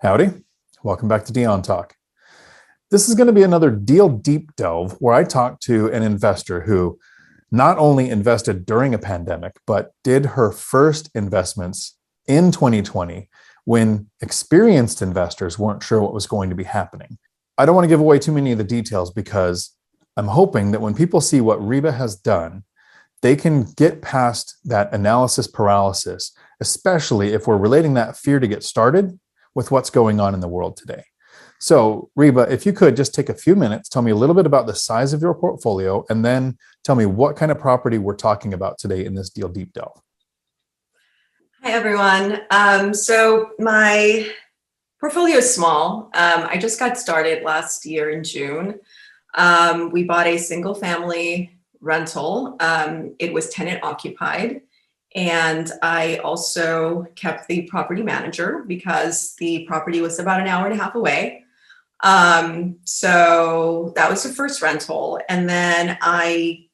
Howdy, welcome back to Dion Talk. This is going to be another deal deep delve where I talk to an investor who not only invested during a pandemic, but did her first investments in 2020 when experienced investors weren't sure what was going to be happening. I don't want to give away too many of the details because I'm hoping that when people see what Reba has done, they can get past that analysis paralysis, especially if we're relating that fear to get started with what's going on in the world today. So, Reba, if you could just take a few minutes, tell me a little bit about the size of your portfolio, and then tell me what kind of property we're talking about today in this deal deep delve. Hi, everyone. So my portfolio is small. I just got started last year in June. We bought a single family rental. It was tenant occupied. And I also kept the property manager because the property was about an hour and a half away. So that was the first rental. And then a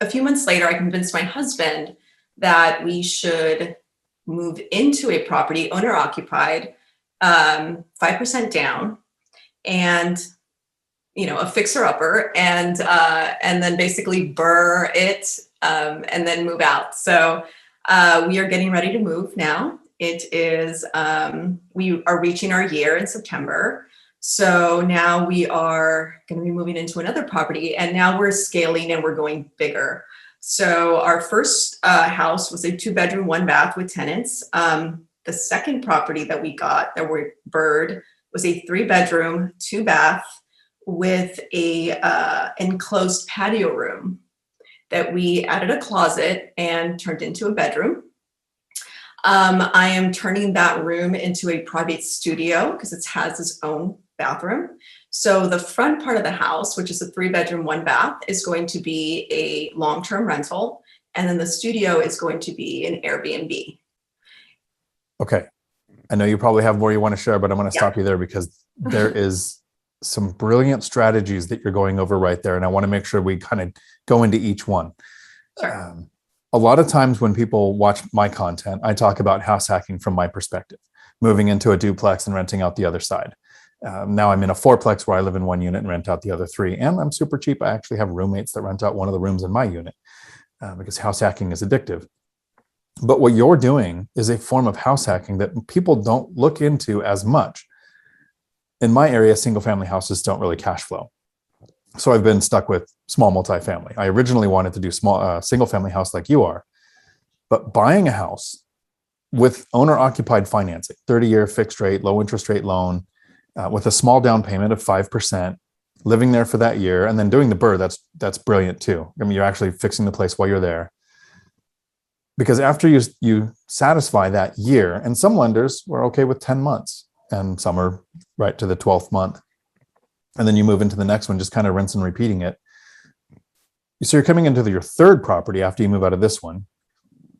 few months later, I convinced my husband that we should move into a property, owner occupied, 5% down, and a fixer upper, and then basically BRRRR it, and then move out. So we are getting ready to move now. It is, we are reaching our year in September. So now we are going to be moving into another property, and now we're scaling and we're going bigger. So our first house was a 2-bedroom, 1-bath with tenants. The second property that we got that were BRRRR'd was a 3-bedroom, 2-bath with a enclosed patio room that we added a closet and turned into a bedroom. I am turning that room into a private studio because it has its own bathroom. So the front part of the house, which is a 3-bedroom, 1-bath, is going to be a long-term rental. And then the studio is going to be an Airbnb. Okay. I know you probably have more you want to share, but I'm going to stop you there because there is some brilliant strategies that you're going over right there. And I want to make sure we kind of go into each one. Sure. A lot of times when people watch my content, I talk about house hacking from my perspective, moving into a duplex and renting out the other side. Now I'm in a 4-plex where I live in one unit and rent out the other 3. And I'm super cheap. I actually have roommates that rent out one of the rooms in my unit because house hacking is addictive. But what you're doing is a form of house hacking that people don't look into as much. In my area, single family houses don't really cash flow. So I've been stuck with small multifamily. I originally wanted to do small single family house like you are, but buying a house with owner occupied financing, 30-year fixed rate, low interest rate loan, with a small down payment of 5%, living there for that year, and then doing the BRRRR, that's brilliant too. I mean, you're actually fixing the place while you're there. Because after you satisfy that year, and some lenders were okay with 10 months, and some are right to the 12th month. And then you move into the next one, just kind of rinse and repeating it. So you're coming into your third property after you move out of this one,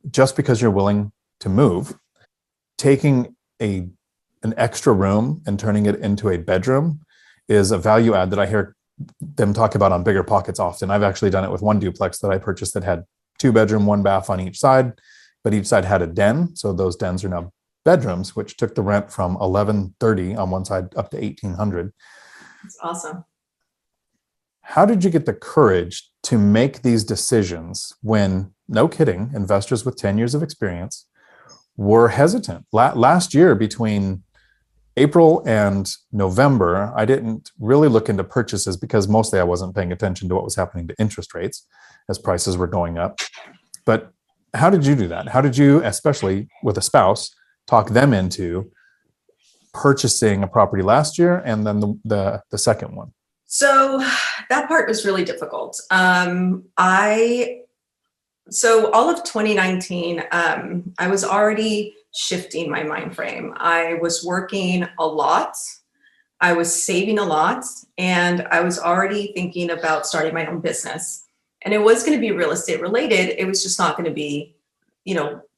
just because you're willing to move, taking an extra room and turning it into a bedroom is a value add that I hear them talk about on BiggerPockets often. I've actually done it with one duplex that I purchased that had 2-bedroom, 1-bath on each side, but each side had a den. So those dens are now bedrooms, which took the rent from $1,130 on one side up to $1,800. That's awesome. How did you get the courage to make these decisions when, no kidding, investors with 10 years of experience were hesitant? Last year, between April and November, I didn't really look into purchases because mostly I wasn't paying attention to what was happening to interest rates as prices were going up. But how did you do that? How did you, especially with a spouse, talk them into purchasing a property last year and then the second one? So that part was really difficult. So all of 2019, I was already shifting my mind frame. I was working a lot. I was saving a lot, and I was already thinking about starting my own business. And it was going to be real estate related. It was just not going to be,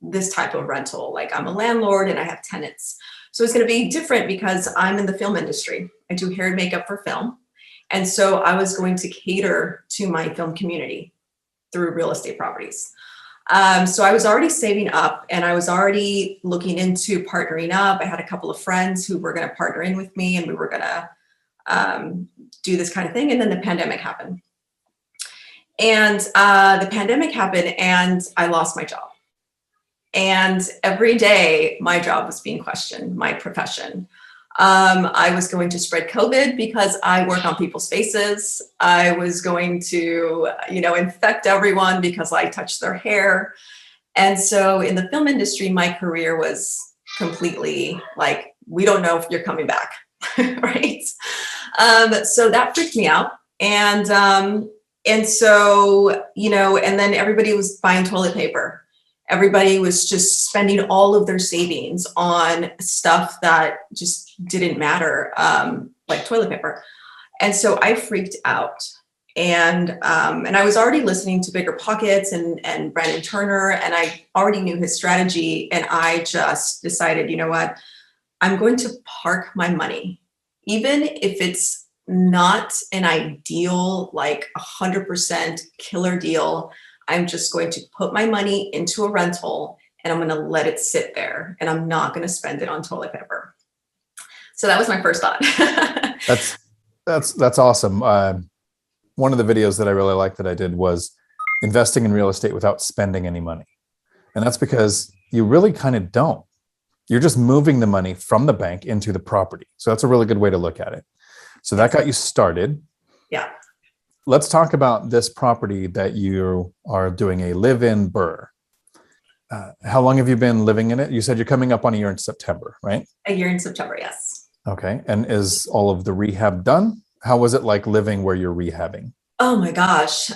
this type of rental. Like, I'm a landlord and I have tenants. So it's going to be different because I'm in the film industry. I do hair and makeup for film. And so I was going to cater to my film community through real estate properties. So I was already saving up and I was already looking into partnering up. I had a couple of friends who were going to partner in with me and we were going to do this kind of thing. And then the pandemic happened. And the pandemic happened and I lost my job. And every day my job was being questioned, my profession. I was going to spread COVID because I work on people's faces. I was going to, infect everyone because I touched their hair. And so in the film industry, my career was completely like, we don't know if you're coming back, right? So that freaked me out. And so, and then everybody was buying toilet paper. Everybody was just spending all of their savings on stuff that just didn't matter, like toilet paper. And so I freaked out. And I was already listening to BiggerPockets and Brandon Turner, and I already knew his strategy. And I just decided, you know what, I'm going to park my money, even if it's not an ideal, like 100% killer deal. I'm just going to put my money into a rental and I'm going to let it sit there and I'm not going to spend it on toilet paper. So that was my first thought. That's awesome. One of the videos that I really liked that I did was investing in real estate without spending any money. And that's because you really kind of don't. You're just moving the money from the bank into the property. So that's a really good way to look at it. So that got you started. Yeah. Let's talk about this property that you are doing a live-in BRRRR. How long have you been living in it? You said you're coming up on a year in September, right? A year in September, yes. Okay. And is all of the rehab done? How was it like living where you're rehabbing? Oh my gosh.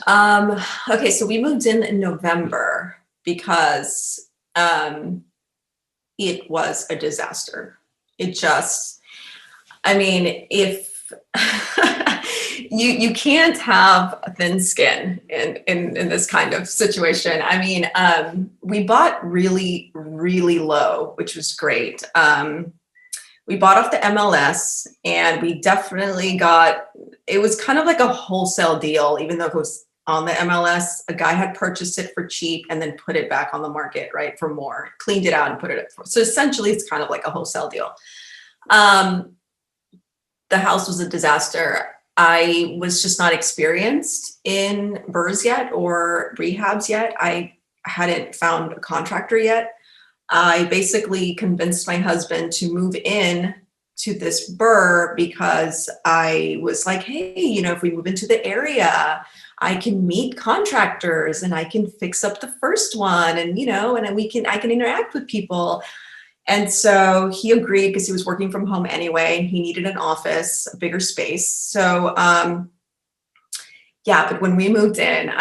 Okay, so we moved in November because it was a disaster. If you can't have thin skin in this kind of situation. We bought really, really low, which was great. We bought off the MLS and we definitely it was kind of like a wholesale deal, even though it was on the MLS. A guy had purchased it for cheap and then put it back on the market, right, for more, cleaned it out and put it up for. So essentially it's kind of like a wholesale deal. The house was a disaster. I was just not experienced in BRRRRs yet or rehabs yet. I hadn't found a contractor yet. I basically convinced my husband to move in to this BRRRR because I was like, hey, if we move into the area, I can meet contractors and I can fix up the first one and, and I can interact with people. And so he agreed because he was working from home anyway, and he needed an office, a bigger space. So, but when we moved in,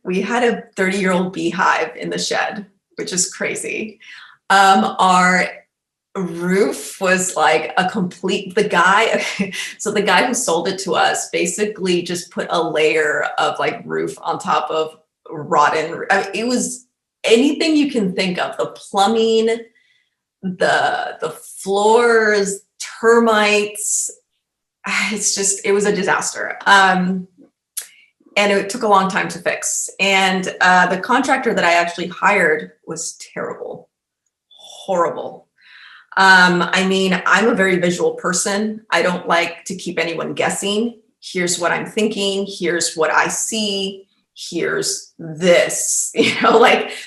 we had a 30-year-old beehive in the shed, which is crazy. Our roof was like the guy who sold it to us basically just put a layer of like roof on top of rotten. It was anything you can think of, the plumbing, the floors, termites. It was a disaster. And it took a long time to fix. And the contractor that I actually hired was terrible, horrible. I'm a very visual person. I don't like to keep anyone guessing. Here's what I'm thinking. Here's what I see. Here's this,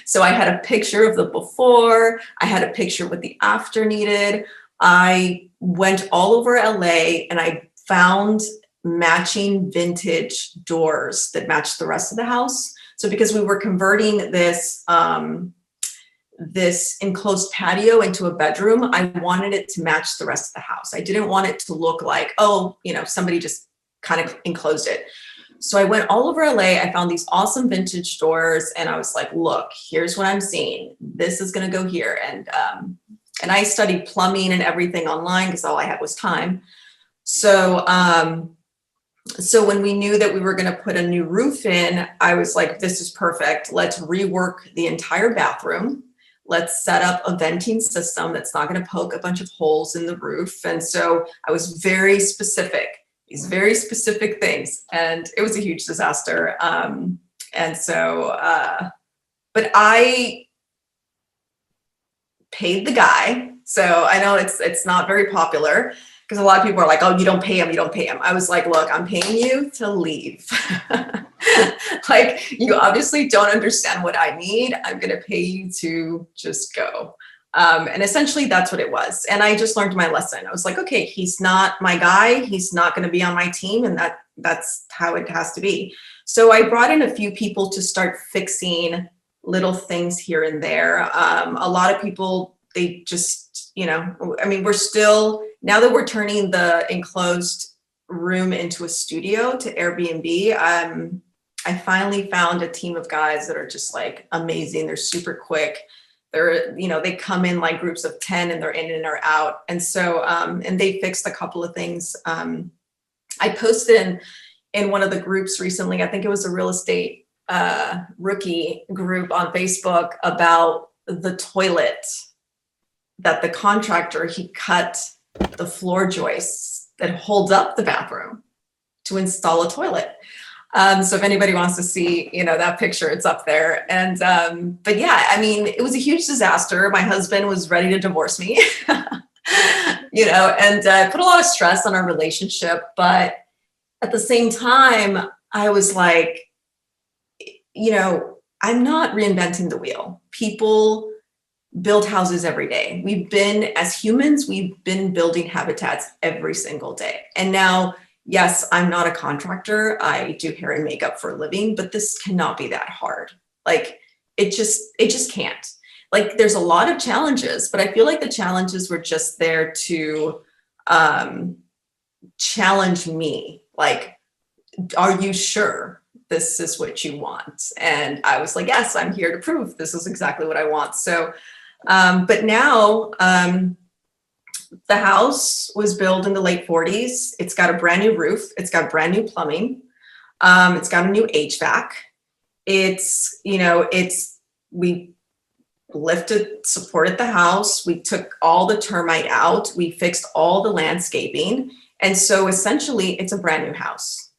so I had a picture of the before, I had a picture what the after needed. I went all over LA and I found matching vintage doors that matched the rest of the house. So because we were converting this enclosed patio into a bedroom, I wanted it to match the rest of the house. I didn't want it to look like, somebody just kind of enclosed it. So I went all over LA. I found these awesome vintage doors and I was like, look, here's what I'm seeing. This is going to go here. And I studied plumbing and everything online because all I had was time. So when we knew that we were going to put a new roof in, I was like, this is perfect. Let's rework the entire bathroom. Let's set up a venting system that's not going to poke a bunch of holes in the roof. And so I was very specific. These very specific things, and it was a huge disaster. And so but I paid the guy. So I know it's not very popular because a lot of people are like, oh, you don't pay him, you don't pay him. I was like, look, I'm paying you to leave. Like, you obviously don't understand what I need. I'm going to pay you to just go. And essentially that's what it was. And I just learned my lesson. I was like, okay, he's not my guy. He's not going to be on my team. And that's how it has to be. So I brought in a few people to start fixing little things here and there. A lot of people, they just, I mean, we're still, now that we're turning the enclosed room into a studio to Airbnb, I finally found a team of guys that are just like amazing. They're super quick. They're, they come in like groups of 10 and they're in and are out. And so, and they fixed a couple of things. I posted in one of the groups recently, I think it was a real estate rookie group on Facebook, about the toilet that the contractor, he cut the floor joists that holds up the bathroom to install a toilet. So if anybody wants to see, that picture, it's up there. And, but yeah, I mean, it was a huge disaster. My husband was ready to divorce me, and put a lot of stress on our relationship. But at the same time, I was like, I'm not reinventing the wheel. People build houses every day. As humans, we've been building habitats every single day. And now, yes, I'm not a contractor. I do hair and makeup for a living, but this cannot be that hard. Like, it just can't. Like, there's a lot of challenges, but I feel like the challenges were just there to challenge me. Like, are you sure this is what you want? And I was like, yes, I'm here to prove this is exactly what I want. So, but now, the house was built in the late 40s. It's got a brand new roof. It's got brand new plumbing. It's got a new HVAC. We supported the house. We took all the termite out. We fixed all the landscaping. And so essentially it's a brand new house.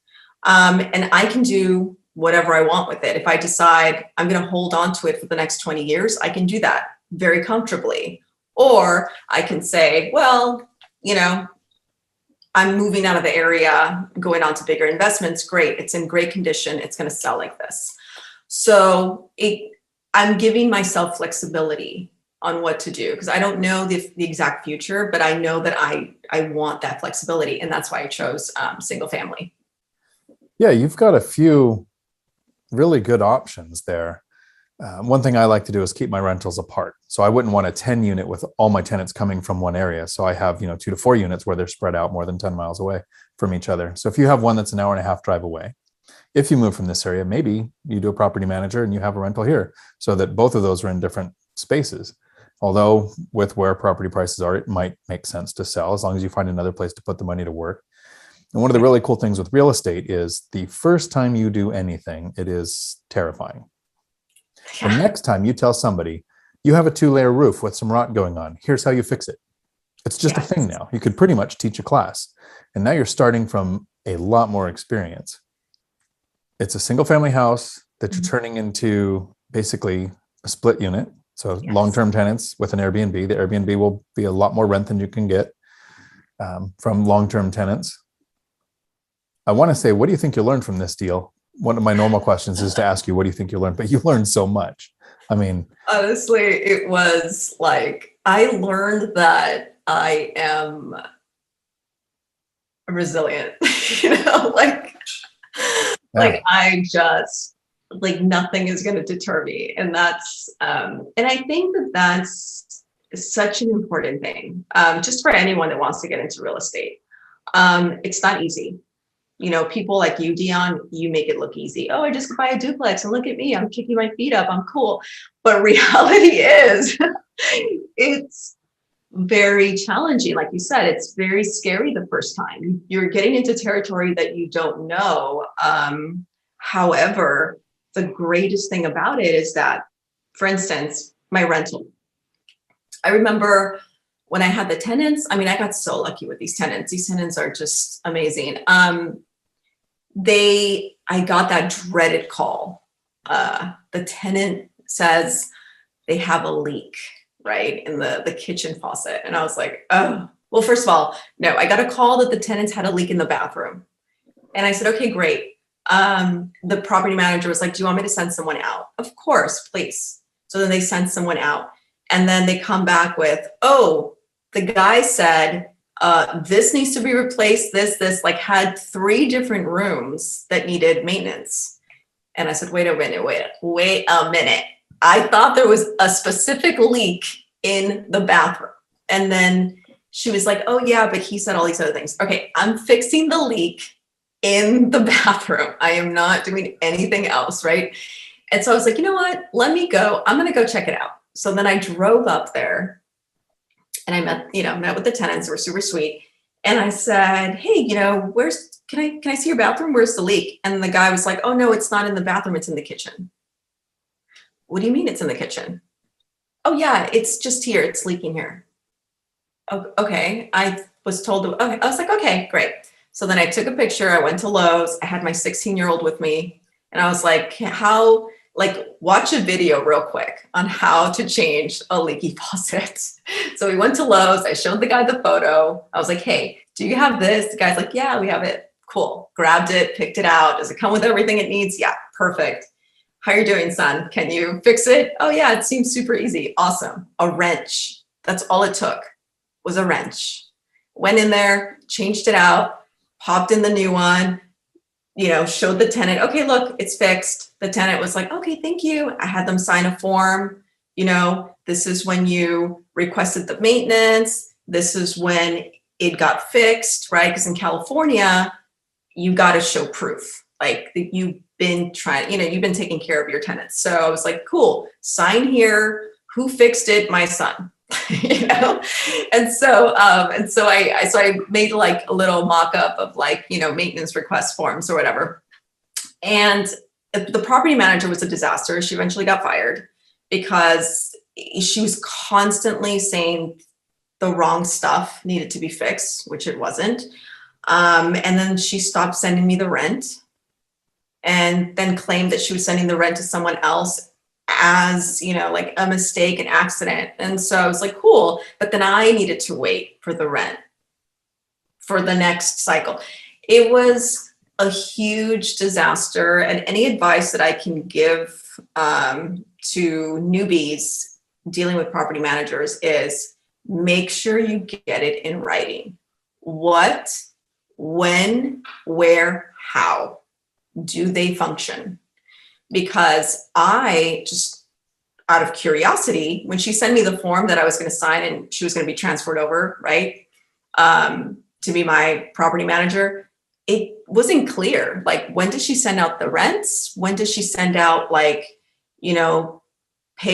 And I can do whatever I want with it. If I decide I'm going to hold on to it for the next 20 years, I can do that very comfortably. Or I can say, well, I'm moving out of the area, going on to bigger investments. Great. It's in great condition. It's going to sell like this. So I'm giving myself flexibility on what to do, because I don't know the exact future, but I know that I want that flexibility. And that's why I chose single family. Yeah, you've got a few really good options there. One thing I like to do is keep my rentals apart. So I wouldn't want a 10 unit with all my tenants coming from one area. So I have, 2 to 4 units where they're spread out more than 10 miles away from each other. So if you have one that's an hour and a half drive away, if you move from this area, maybe you do a property manager and you have a rental here so that both of those are in different spaces. Although with where property prices are, it might make sense to sell as long as you find another place to put the money to work. And one of the really cool things with real estate is the first time you do anything, it is terrifying. Yeah. The next time you tell somebody you have a 2-layer roof with some rot going on, here's how you fix it. It's just a thing now. You could pretty much teach a class. And now you're starting from a lot more experience. It's a single family house that you're turning into basically a split unit. So long-term tenants with an Airbnb. The Airbnb will be a lot more rent than you can get from long-term tenants. I want to say, what do you think you learned from this deal? One of my normal questions is to ask you, what do you think you learned? But you learned so much. I mean, honestly, it was like, I learned that I am resilient, I just, nothing is going to deter me. And that's, and I think that's such an important thing, just for anyone that wants to get into real estate. It's not easy. People like you, Dion, you make it look easy. Oh, I just buy a duplex and look at me. I'm kicking my feet up. I'm cool. But reality is it's very challenging. Like you said, it's very scary the first time. You're getting into territory that you don't know. However, the greatest thing about it is that, for instance, my rental. I remember when I had the tenants, I got so lucky with these tenants. These tenants are just amazing. I got that dreaded call. The tenant says they have a leak, right, in the kitchen faucet. And I was like, oh, well, first of all, no, I got a call that the tenants had a leak in the bathroom. And I said, okay, great. The property manager was like, do you want me to send someone out? Of course, please. So then they sent someone out, and then they come back with, oh, the guy said, this needs to be replaced. This like had 3 different rooms that needed maintenance. And I said, wait a minute. I thought there was a specific leak in the bathroom. And then she was like, oh yeah, but he said all these other things. Okay, I'm fixing the leak in the bathroom. I am not doing anything else, right? And so I was like, you know what? Let me go. I'm going to go check it out. So then I drove up there and I met with the tenants. They were super sweet. And I said, hey, can I see your bathroom? Where's the leak? And the guy was like, oh no, it's not in the bathroom. It's in the kitchen. What do you mean it's in the kitchen? Oh yeah, it's just here. It's leaking here. Oh, okay. I was told to, okay. I was like, okay, great. So then I took a picture. I went to Lowe's. I had my 16-year-old with me. And I was like, watch a video real quick on how to change a leaky faucet. So we went to Lowe's. I showed the guy the photo. I was like, hey, do you have this? The guy's like, yeah, we have it. Cool. Grabbed it, picked it out. Does it come with everything it needs? Yeah, perfect. How you doing, son? Can you fix it? Oh yeah, it seems super easy. Awesome. A wrench. That's all it took, was a wrench. Went in there, changed it out, popped in the new one, showed the tenant, okay, look, it's fixed. The tenant was like, okay, thank you. I had them sign a form. This is when you requested the maintenance. This is when it got fixed, right? Because in California, you got to show proof. Like you've been taking care of your tenants. So I was like, cool, sign here. Who fixed it? My son. And so I made like a little mock-up of maintenance request forms or whatever. And the property manager was a disaster. She eventually got fired because she was constantly saying the wrong stuff needed to be fixed, which it wasn't. And then she stopped sending me the rent and then claimed that she was sending the rent to someone else as, like a mistake, an accident. And so I was like, cool. But then I needed to wait for the rent for the next cycle. It was a huge disaster. And any advice that I can give to newbies dealing with property managers is make sure you get it in writing. What, when, where, how do they function? Because I just, out of curiosity, when she sent me the form that I was going to sign and she was going to be transferred over, right, to be my property manager, it wasn't clear. Like, when does she send out the rents? When does she send out pay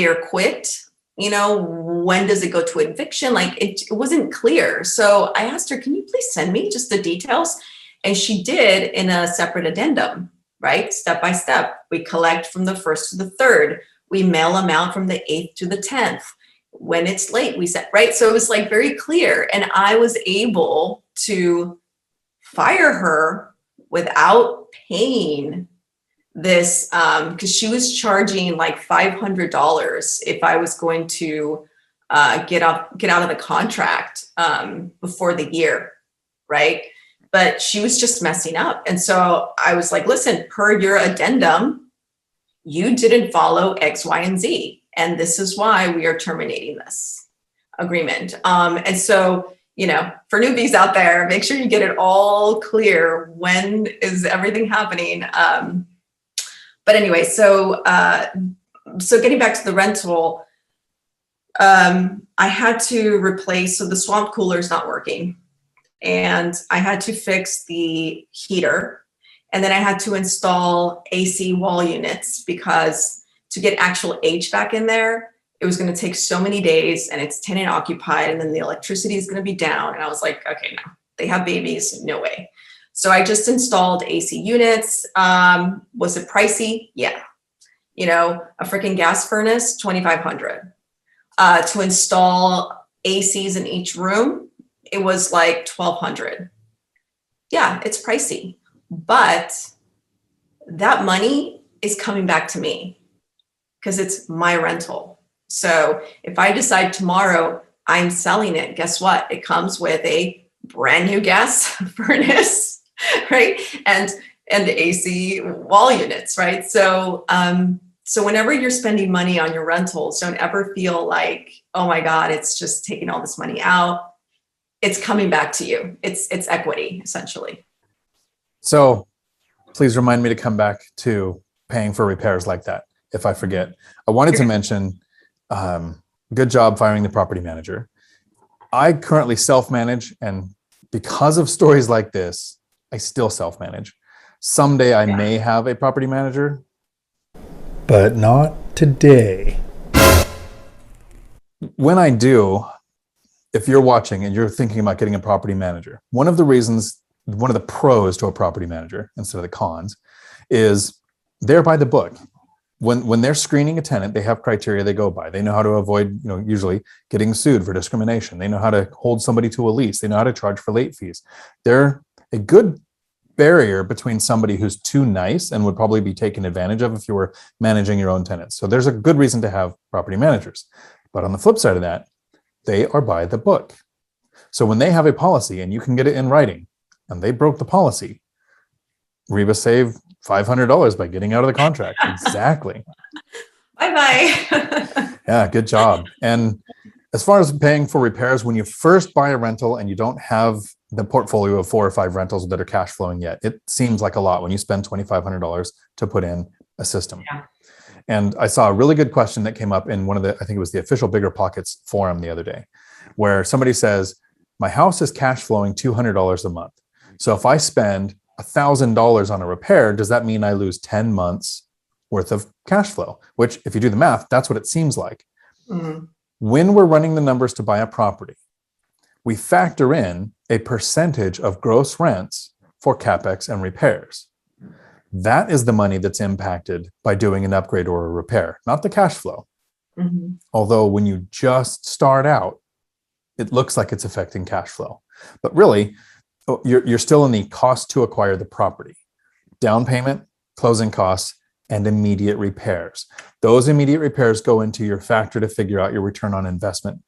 or quit? When does it go to eviction? Like, it wasn't clear. So I asked her, can you please send me just the details? And she did in a separate addendum, right? Step by step. We collect from the 1st to the 3rd. We mail them out from the 8th to the 10th. When it's late, we set, right? So it was like very clear. And I was able to fire her without paying this, because she was charging like $500 if I was going to get out of the contract before the year, right? But she was just messing up. And so I was like, listen, per your addendum, you didn't follow X, Y, and Z. And this is why we are terminating this agreement. And so, for newbies out there, make sure you get it all clear. When is everything happening? But anyway, so getting back to the rental, I had to replace, so the swamp cooler is not working. And I had to fix the heater. And then I had to install AC wall units because to get actual HVAC in there, it was going to take so many days and it's tenant occupied. And then the electricity is going to be down. And I was like, okay, no, they have babies. No way. So I just installed AC units. Was it pricey? Yeah. A freaking gas furnace, $2,500. To install ACs in each room, it was like $1,200. Yeah, it's pricey, but that money is coming back to me. because it's my rental. So if I decide tomorrow I'm selling it, guess what? It comes with a brand new gas furnace, right? And AC wall units, right? So so whenever you're spending money on your rentals, don't ever feel like, oh my God, it's just taking all this money out. It's coming back to you. It's equity, essentially. So please remind me to come back to paying for repairs like that if I forget. I wanted to mention, good job firing the property manager. I currently self-manage, and because of stories like this, I still self-manage. Someday I may have a property manager, but not today. When I do, if you're watching and you're thinking about getting a property manager, one of the pros to a property manager instead of the cons is they're by the book. When they're screening a tenant, they have criteria they go by. They know how to avoid, usually getting sued for discrimination. They know how to hold somebody to a lease. They know how to charge for late fees. They're a good barrier between somebody who's too nice and would probably be taken advantage of if you were managing your own tenants. So there's a good reason to have property managers. But on the flip side of that, they are by the book. So when they have a policy and you can get it in writing and they broke the policy, Reba saved $500 by getting out of the contract. Exactly. Bye-bye. Yeah, good job. And as far as paying for repairs, when you first buy a rental and you don't have the portfolio of 4 or 5 rentals that are cash flowing yet, it seems like a lot when you spend $2,500 to put in a system. Yeah. And I saw a really good question that came up in one of I think it was the official BiggerPockets forum the other day, where somebody says, my house is cash flowing $200 a month. So if I spend $1,000 on a repair, does that mean I lose 10 months worth of cash flow? Which, if you do the math, that's what it seems like. Mm-hmm. When we're running the numbers to buy a property, we factor in a percentage of gross rents for CapEx and repairs. That is the money that's impacted by doing an upgrade or a repair, not the cash flow. Mm-hmm. Although when you just start out, it looks like it's affecting cash flow. But really, you're still in the cost to acquire the property, down payment, closing costs, and immediate repairs. Those immediate repairs go into your factor to figure out your return on investment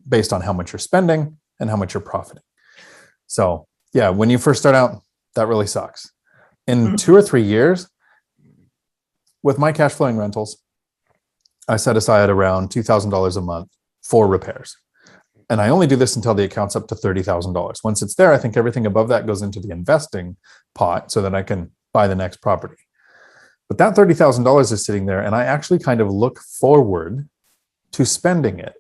based on how much you're spending and how much you're profiting. So yeah, when you first start out, that really sucks. In 2 or 3 years, with my cash flowing rentals, I set aside around $2,000 a month for repairs. And I only do this until the account's up to $30,000. Once it's there, I think everything above that goes into the investing pot so that I can buy the next property. But that $30,000 is sitting there, and I actually kind of look forward to spending it,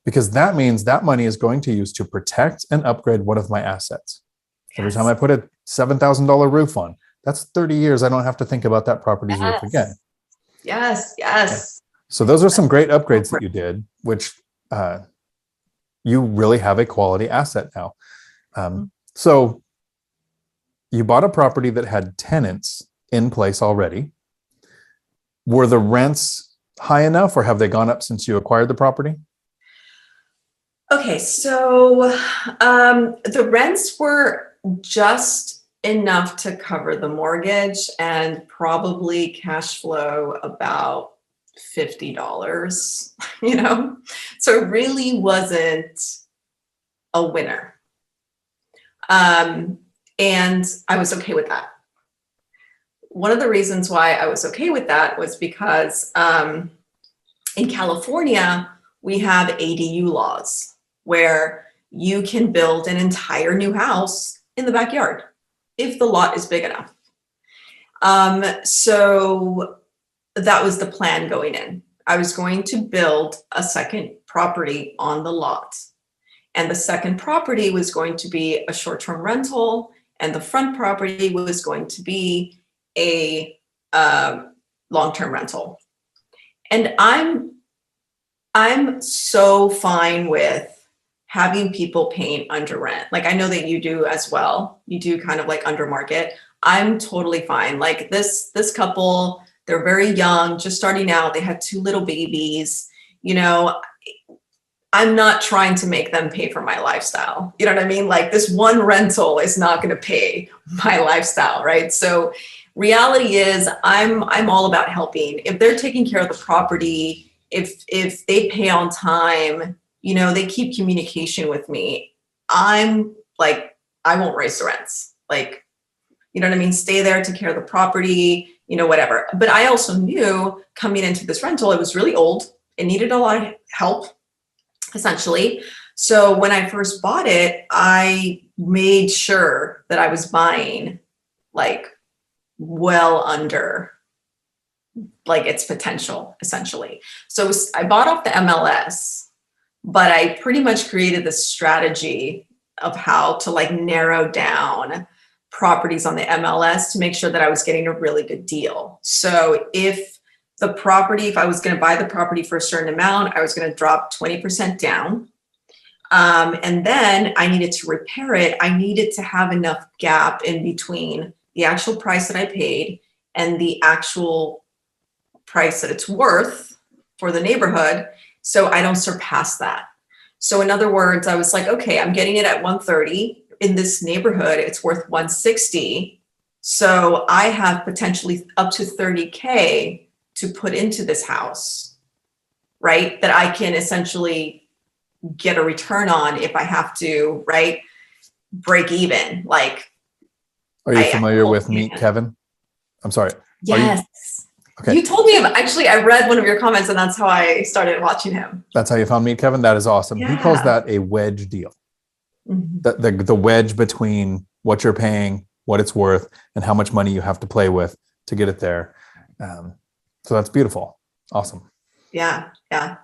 because that means that money is going to use to protect and upgrade one of my assets. Yes. Every time I put a $7,000 roof on, that's 30 years I don't have to think about that property's roof again. Yes. Yeah. So those are some great upgrades that you did, which you really have a quality asset now. So you bought a property that had tenants in place already. Were the rents high enough, or have they gone up since you acquired the property? Okay, so the rents were just enough to cover the mortgage and probably cash flow about $50, so it really wasn't a winner. And I was okay with that. One of the reasons why I was okay with that was because in California, we have ADU laws where you can build an entire new house in the backyard if the lot is big enough. So that was the plan going in. I was going to build a second property on the lot. And the second property was going to be a short-term rental, and the front property was going to be a long-term rental. And I'm so fine with having people paying under rent. Like, I know that you do as well. You do kind of like under market. I'm totally fine. Like this couple, they're very young, just starting out. They had 2 little babies. I'm not trying to make them pay for my lifestyle. You know what I mean? Like, this one rental is not going to pay my lifestyle, right? So reality is I'm all about helping. If they're taking care of the property, if they pay on time, you know, they keep communication with me, I'm like, I won't raise the rents. Like, you know what I mean? Stay there, take care of the property, you know, whatever. But I also knew coming into this rental, it was really old. It needed a lot of help, essentially. So when I first bought it, I made sure that I was buying like well under like its potential, essentially. So I bought off the MLS, but I pretty much created this strategy of how to like narrow down properties on the MLS to make sure that I was getting a really good deal. So if I was going to buy the property for a certain amount, I was going to drop 20% down. And then I needed to repair it. I needed to have enough gap in between the actual price that I paid and the actual price that it's worth for the neighborhood, so I don't surpass that. So in other words, I was like, okay, I'm getting it at 130. In this neighborhood, it's worth 160. So I have potentially up to 30K to put into this house, right? That I can essentially get a return on if I have to, right? Break even. Like, are you familiar with Meet Kevin? I'm sorry. Yes. Okay. You told me, actually, I read one of your comments and that's how I started watching him. That's how you found Meet Kevin? That is awesome. Yeah. He calls that a wedge deal. Mm-hmm. The wedge between what you're paying, what it's worth, and how much money you have to play with to get it there. So that's beautiful. Awesome. Yeah. Yeah.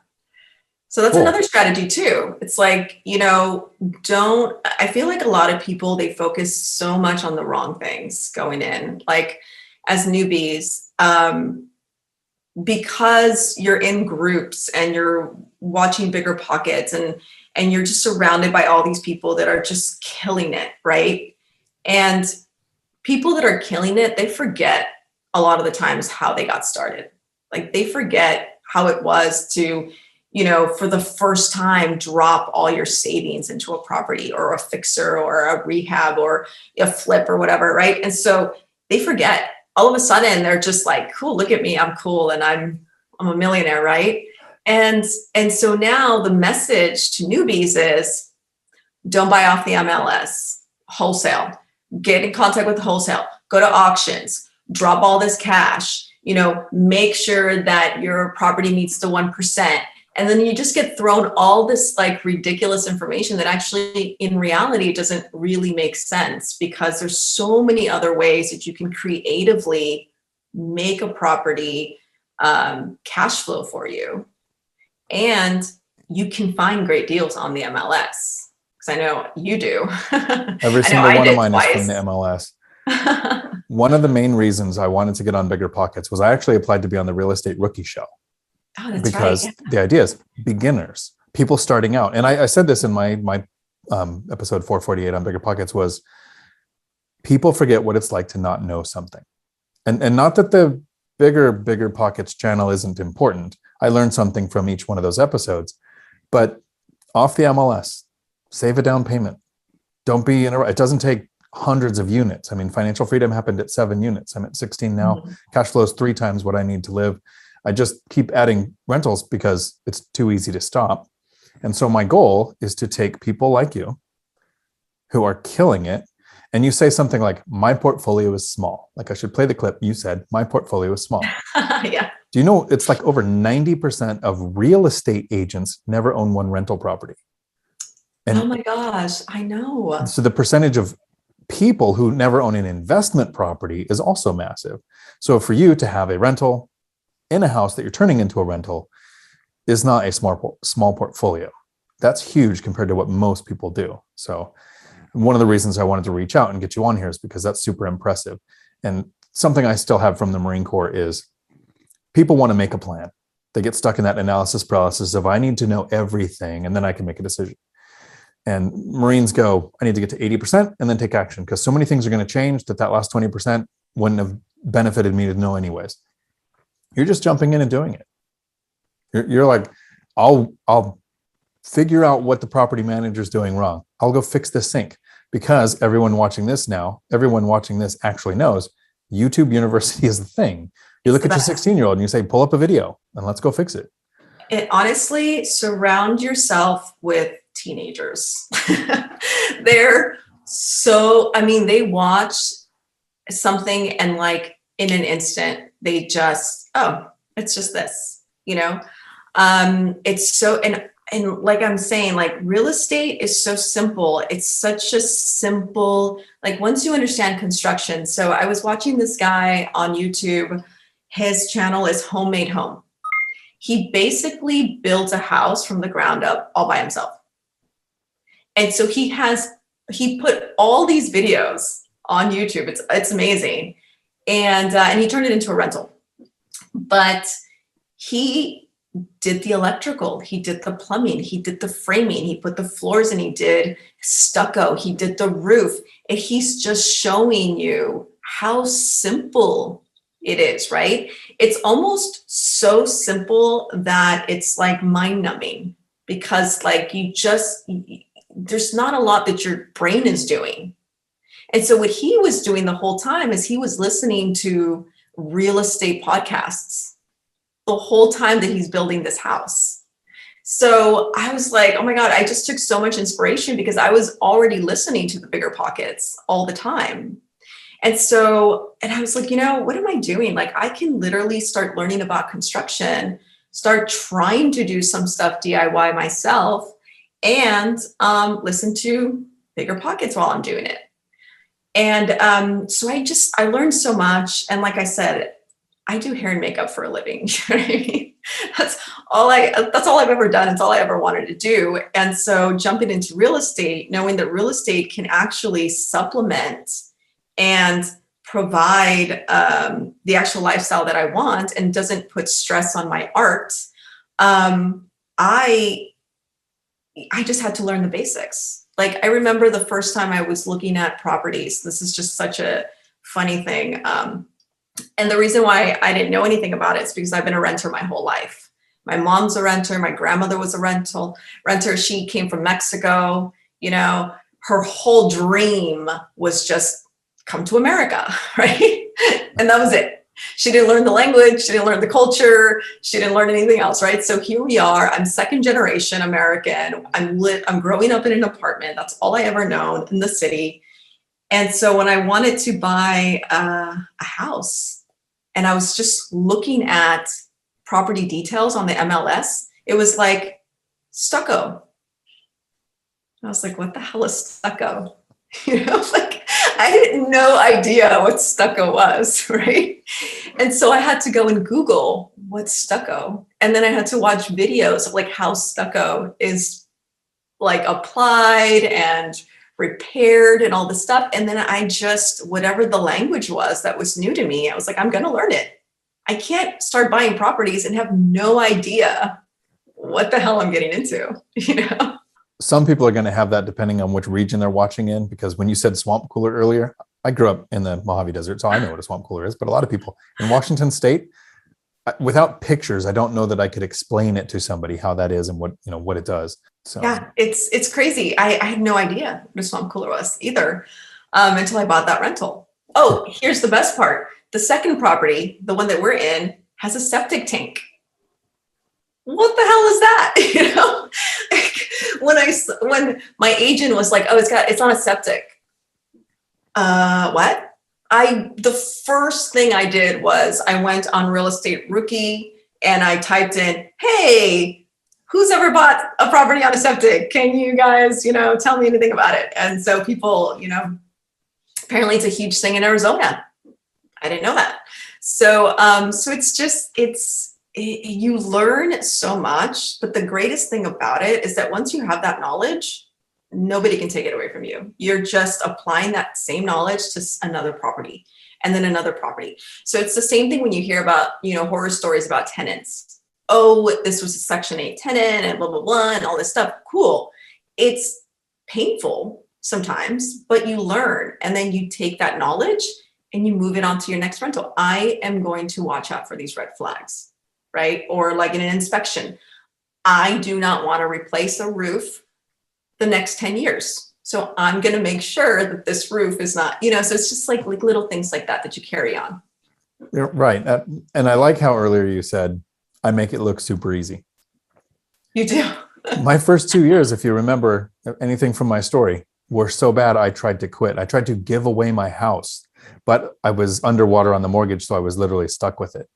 So that's another strategy too. It's like, you know, I feel like a lot of people, they focus so much on the wrong things going in, like as newbies, because you're in groups and you're watching BiggerPockets and you're just surrounded by all these people that are just killing it, right? And people that are killing it, they forget a lot of the times how they got started. Like they forget how it was to, you know, for the first time, drop all your savings into a property or a fixer or a rehab or a flip or whatever, right? And so they forget. All of a sudden, they're just like, cool, look at me, I'm cool, and I'm a millionaire, right? And so now the message to newbies is, don't buy off the MLS, wholesale. Get in contact with the wholesale. Go to auctions. Drop all this cash. You know, make sure that your property meets the 1%. And then you just get thrown all this like ridiculous information that actually in reality doesn't really make sense, because there's so many other ways that you can creatively make a property cash flow for you. And you can find great deals on the MLS, because I know you do. Every single one of mine is from the MLS. One of the main reasons I wanted to get on BiggerPockets was I actually applied to be on the Real Estate Rookie Show. Oh, that's because right. Yeah. The idea is beginners, people starting out. And I said this in my episode 448 on BiggerPockets, was people forget what it's like to not know something. And not that the BiggerPockets channel isn't important. I learned something from each one of those episodes, but off the MLS, save a down payment. Don't be in it doesn't take hundreds of units. I mean, financial freedom happened at 7 units. I'm at 16 now. Mm-hmm. Cash flow is 3 times what I need to live. I just keep adding rentals because it's too easy to stop. And so my goal is to take people like you who are killing it. And you say something like, my portfolio is small. Like I should play the clip. You said, my portfolio is small. Yeah. Do you know it's like over 90% of real estate agents never own one rental property? And oh my gosh, I know. So the percentage of people who never own an investment property is also massive. So for you to have a rental in a house that you're turning into a rental is not a small portfolio. That's huge compared to what most people do. So one of the reasons I wanted to reach out and get you on here is because that's super impressive. And something I still have from the Marine Corps is people want to make a plan. They get stuck in that analysis paralysis of I need to know everything and then I can make a decision. And Marines go, I need to get to 80% and then take action, because so many things are going to change that last 20% wouldn't have benefited me to know anyways. You're just jumping in and doing it. You're like, I'll figure out what the property manager is doing wrong. I'll go fix this sink, because everyone watching this actually knows YouTube University is the thing. You look at your 16-year-old and you say, pull up a video and let's go fix it. And honestly, surround yourself with teenagers. They're so, I mean, they watch something and like in an instant, they just, oh, it's just this, you know? It's so, and like I'm saying, like real estate is so simple. It's such a simple, like once you understand construction. So I was watching this guy on YouTube. His channel is Homemade Home. He basically built a house from the ground up all by himself. And so he put all these videos on YouTube. It's amazing. And he turned it into a rental. But he did the electrical, he did the plumbing, he did the framing, he put the floors in, he did stucco, he did the roof. And he's just showing you how simple it is, right? It's almost so simple that it's like mind numbing, because like there's not a lot that your brain is doing. And so what he was doing the whole time is he was listening to real estate podcasts the whole time that he's building this house. So I was like, oh my God, I just took so much inspiration because I was already listening to the BiggerPockets all the time. And I was like, you know, what am I doing? Like I can literally start learning about construction, start trying to do some stuff DIY myself, and listen to BiggerPockets while I'm doing it. And so I learned so much. And like I said, I do hair and makeup for a living. You know what I mean? That's all I've ever done. It's all I ever wanted to do. And so jumping into real estate, knowing that real estate can actually supplement and provide the actual lifestyle that I want and doesn't put stress on my art, I just had to learn the basics. Like I remember the first time I was looking at properties. This is just such a funny thing. And the reason why I didn't know anything about it is because I've been a renter my whole life. My mom's a renter. My grandmother was a renter. She came from Mexico. You know, her whole dream was just come to America, right? And that was it. She didn't learn the language. She didn't learn the culture. She didn't learn anything else, right? So here we are. I'm second generation American. I'm growing up in an apartment. That's all I ever known in the city. And so when I wanted to buy a house and I was just looking at property details on the MLS, it was like stucco. I was like, what the hell is stucco? You know, like I had no idea what stucco was, right? And so I had to go and Google what's stucco. And then I had to watch videos of like how stucco is like applied and repaired and all this stuff. And then I just, whatever the language was that was new to me, I was like, I'm going to learn it. I can't start buying properties and have no idea what the hell I'm getting into, you know? Some people are going to have that depending on which region they're watching in, because when you said swamp cooler earlier, I grew up in the Mojave Desert, so I know what a swamp cooler is, but a lot of people in Washington State, without pictures, I don't know that I could explain it to somebody how that is and what it does. So yeah, it's crazy. I had no idea what a swamp cooler was either until I bought that rental. Oh, here's the best part. The second property, the one that we're in, has a septic tank. What the hell is that? You know, when my agent was like, oh, it's on a septic. What? The first thing I did was I went on Real Estate Rookie and I typed in, hey, who's ever bought a property on a septic? Can you guys, tell me anything about it? And so people, apparently it's a huge thing in Arizona. I didn't know that. So you learn so much, but the greatest thing about it is that once you have that knowledge, nobody can take it away from you. You're just applying that same knowledge to another property and then another property. So it's the same thing when you hear about, horror stories about tenants. Oh, this was a Section 8 tenant and blah, blah, blah, and all this stuff. Cool. It's painful sometimes, but you learn, and then you take that knowledge and you move it on to your next rental. I am going to watch out for these red flags, right? Or like in an inspection, I do not want to replace a roof the next 10 years. So I'm going to make sure that this roof is not, you know, so it's just like little things like that you carry on. You're right. And I like how earlier you said, I make it look super easy. You do. My first 2 years, if you remember anything from my story, were so bad I tried to quit. I tried to give away my house, but I was underwater on the mortgage, so I was literally stuck with it.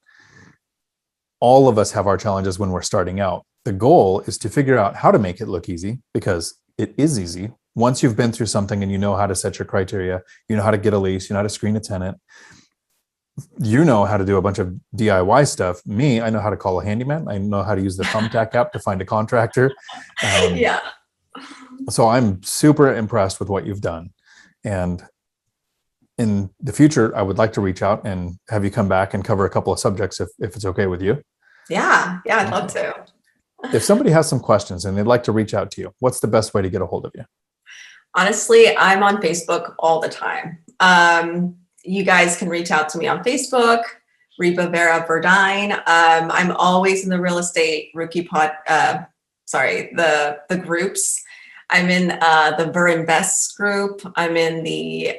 All of us have our challenges when we're starting out. The goal is to figure out how to make it look easy, because it is easy. Once you've been through something and you know how to set your criteria, you know how to get a lease, you know how to screen a tenant, you know how to do a bunch of DIY stuff. Me, I know how to call a handyman. I know how to use the Thumbtack app to find a contractor. Yeah. So I'm super impressed with what you've done. And in the future, I would like to reach out and have you come back and cover a couple of subjects if it's okay with you. Yeah. Yeah. I'd love to. If somebody has some questions and they'd like to reach out to you, what's the best way to get a hold of you? Honestly, I'm on Facebook all the time. You guys can reach out to me on Facebook, Reba BRRRR. I'm always in the real estate rookie the groups. I'm in the BRRRR group. I'm in the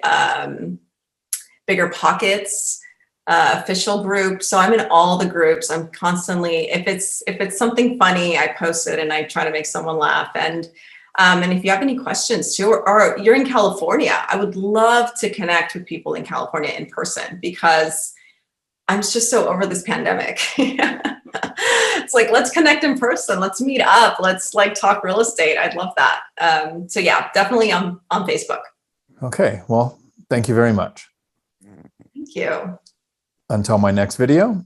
BiggerPockets official group. So I'm in all the groups. I'm constantly, if it's something funny, I post it and I try to make someone laugh. And if you have any questions too, or you're in California, I would love to connect with people in California in person, because I'm just so over this pandemic. It's like, let's connect in person. Let's meet up. Let's like talk real estate. I'd love that. So yeah, definitely on Facebook. Okay. Well, thank you very much. Thank you. Until my next video,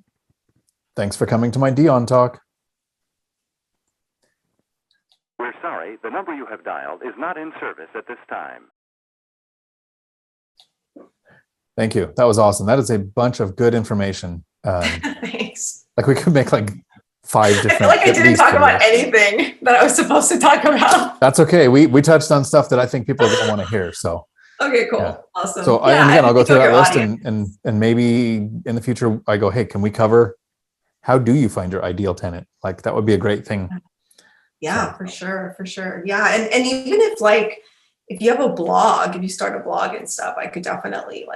thanks for coming to my Dion Talk. We're sorry, the number you have dialed is not in service at this time. Thank you. That was awesome. That is a bunch of good information. Thanks. Like we could make like 5 different. I feel like I didn't talk about anything that I was supposed to talk about. That's okay. We touched on stuff that I think people are going to want to hear. So. Okay, cool. Yeah. Awesome. So yeah, I'll go through that list audience. and maybe in the future I go, hey, can we cover how do you find your ideal tenant? Like that would be a great thing. Yeah, so. For sure. Yeah. And even if you have a blog, if you start a blog and stuff, I could definitely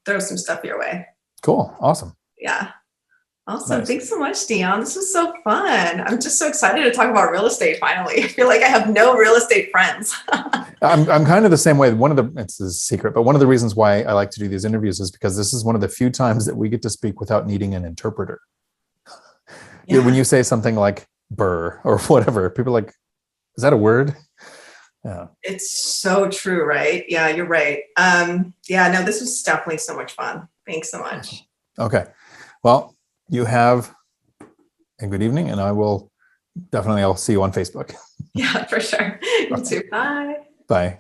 throw some stuff your way. Cool. Awesome. Yeah. Awesome. Nice. Thanks so much, Dion. This was so fun. I'm just so excited to talk about real estate finally. I feel like I have no real estate friends. I'm kind of the same way. It's a secret, but one of the reasons why I like to do these interviews is because this is one of the few times that we get to speak without needing an interpreter. Yeah. When you say something like BRRRR or whatever, people are like, is that a word? Yeah. It's so true, right? Yeah, you're right. Yeah, no, this was definitely so much fun. Thanks so much. Okay. Well, you have a good evening, and I'll see you on Facebook. Yeah, for sure. You too. Bye. Bye.